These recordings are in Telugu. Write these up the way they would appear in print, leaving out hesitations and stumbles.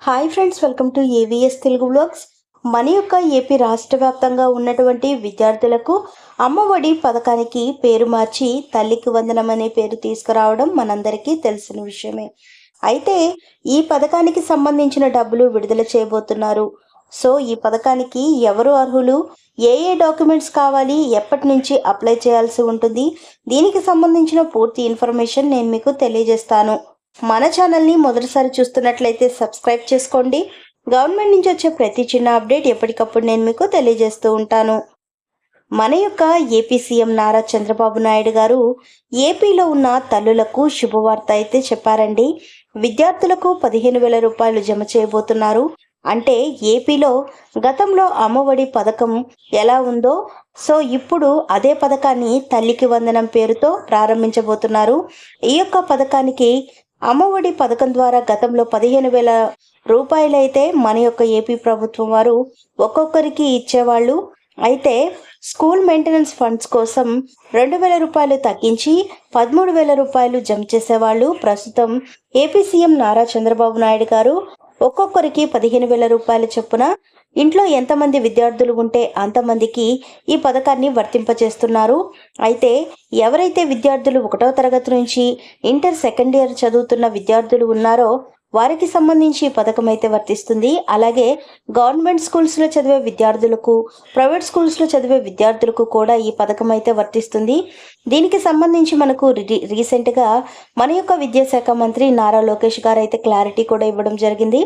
Hi friends, welcome to AVS Telugu vlogs. మన యొక్క ఏపీ రాష్ట్ర వ్యాప్తంగా ఉన్నటువంటి విద్యార్థులకు అమ్మఒడి పథకానికి పేరు మార్చి తల్లికి వందనం అనే పేరు తీసుకురావడం మనందరికీ తెలిసిన విషయమే. అయితే ఈ పథకానికి సంబంధించిన డబ్బులు విడుదల చేయబోతున్నారు. సో ఈ పథకానికి ఎవరు అర్హులు, ఏ డాక్యుమెంట్స్ కావాలి, ఎప్పటి నుంచి అప్లై చేయాల్సి ఉంటుంది, దీనికి సంబంధించిన పూర్తి ఇన్ఫర్మేషన్ నేను మీకు తెలియజేస్తాను. మన ఛానల్ని మొదటిసారి చూస్తున్నట్లయితే సబ్స్క్రైబ్ చేసుకోండి. గవర్నమెంట్ నుంచి వచ్చే ప్రతి చిన్న అప్డేట్ ఎప్పటికప్పుడు నేను మీకు తెలియజేస్తూ ఉంటాను. మన యొక్క ఏపీ సీఎం నారా చంద్రబాబు నాయుడు గారు ఏపీలో ఉన్న తల్లులకు శుభవార్త అయితే చెప్పారండి. విద్యార్థులకు 15,000 రూపాయలు జమ చేయబోతున్నారు. అంటే ఏపీలో గతంలో అమ్మఒడి పథకం ఎలా ఉందో సో ఇప్పుడు అదే పథకాన్ని తల్లికి వందనం పేరుతో ప్రారంభించబోతున్నారు. ఈ యొక్క పథకానికి అమ్మఒడి పథకం ద్వారా గతంలో 15,000 రూపాయలైతే మన యొక్క ఏపీ ప్రభుత్వం వారు ఒక్కొక్కరికి ఇచ్చేవాళ్ళు. అయితే స్కూల్ మెయింటెనెన్స్ ఫండ్స్ కోసం 2,000 రూపాయలు తగ్గించి 13,000 రూపాయలు జమ చేసేవాళ్ళు. ప్రస్తుతం ఏపీ సీఎం నారా చంద్రబాబు నాయుడు గారు ఒక్కొక్కరికి 15,000 రూపాయల చొప్పున ఇంట్లో ఎంతమంది విద్యార్థులు ఉంటే అంతమందికి ఈ పథకాన్ని వర్తింపచేస్తున్నారు. అయితే ఎవరైతే విద్యార్థులు 1వ తరగతి నుంచి ఇంటర్ సెకండ్ ఇయర్ చదువుతున్న విద్యార్థులు ఉన్నారో వారికి సంబంధించి ఈ పథకం అయితే వర్తిస్తుంది. అలాగే గవర్నమెంట్ స్కూల్స్లో చదివే విద్యార్థులకు, ప్రైవేట్ స్కూల్స్లో చదివే విద్యార్థులకు కూడా ఈ పథకం అయితే వర్తిస్తుంది. దీనికి సంబంధించి మనకు రీసెంట్గా మన యొక్క విద్యాశాఖ మంత్రి నారా లోకేష్ గారు అయితే క్లారిటీ కూడా ఇవ్వడం జరిగింది.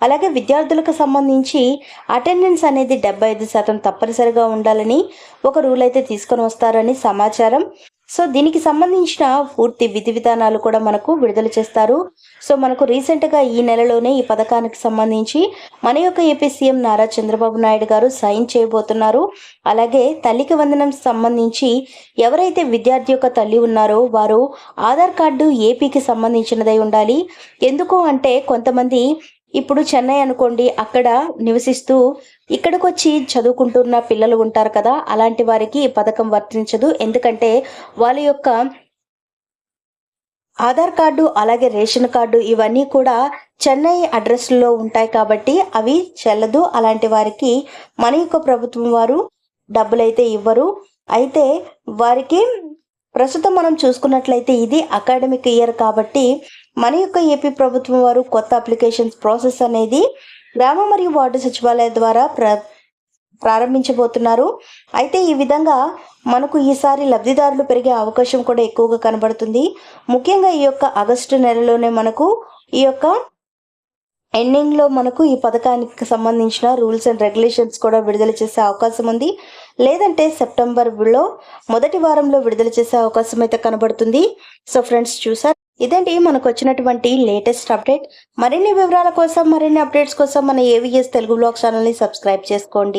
అలాగే విద్యార్థులకు సంబంధించి అటెండెన్స్ అనేది 75% తప్పనిసరిగా ఉండాలని ఒక రూల్ అయితే తీసుకొని వస్తారని సమాచారం. సో దీనికి సంబంధించిన పూర్తి విధి విధానాలు కూడా మనకు విడుదల చేస్తారు. సో మనకు రీసెంట్గా ఈ నెలలోనే ఈ పథకానికి సంబంధించి మన యొక్క ఏపీ సీఎం నారా చంద్రబాబు నాయుడు గారు సైన్ చేయబోతున్నారు. అలాగే తల్లికి వందనం సంబంధించి ఎవరైతే విద్యార్థి యొక్క తల్లి ఉన్నారో వారు ఆధార్ కార్డు ఏపీకి సంబంధించినదై ఉండాలి. ఎందుకు అంటే కొంతమంది ఇప్పుడు చెన్నై అనుకోండి, అక్కడ నివసిస్తూ ఇక్కడికి వచ్చి చదువుకుంటున్న పిల్లలు ఉంటారు కదా, అలాంటి వారికి ఈ పథకం వర్తించదు. ఎందుకంటే వాళ్ళ యొక్క ఆధార్ కార్డు అలాగే రేషన్ కార్డు ఇవన్నీ కూడా చెన్నై అడ్రస్లో ఉంటాయి కాబట్టి అవి చెల్లదు. అలాంటి వారికి మన యొక్క ప్రభుత్వం వారు డబ్బులైతే ఇవ్వరు. అయితే వారికి ప్రస్తుతం మనం చూసుకున్నట్లయితే ఇది అకాడమిక్ ఇయర్ కాబట్టి మన యొక్క ఏపీ ప్రభుత్వం వారు కొత్త అప్లికేషన్స్ ప్రాసెస్ అనేది గ్రామ మరియు వార్డు సచివాలయ ద్వారా ప్రారంభించబోతున్నారు. అయితే ఈ విధంగా మనకు ఈసారి లబ్ధిదారులు పెరిగే అవకాశం కూడా ఎక్కువగా కనబడుతుంది. ముఖ్యంగా ఈ యొక్క ఆగస్టు నెలలోనే మనకు ఈ యొక్క ఎండింగ్లో మనకు ఈ పథకానికి సంబంధించిన రూల్స్ అండ్ రెగ్యులేషన్స్ కూడా విడుదల చేసే అవకాశం ఉంది. లేదంటే సెప్టెంబర్లో మొదటి వారంలో విడుదల చేసే అవకాశం అయితే కనబడుతుంది. సో ఫ్రెండ్స్ చూసారు, ఇదండి మనకు వచ్చినటువంటి లేటెస్ట్ అప్డేట్. మరిన్ని వివరాల కోసం, మరిన్ని అప్డేట్స్ కోసం మన ఏవిఎస్ తెలుగు వ్లాగ్ ఛానల్ని సబ్స్క్రైబ్ చేసుకోండి.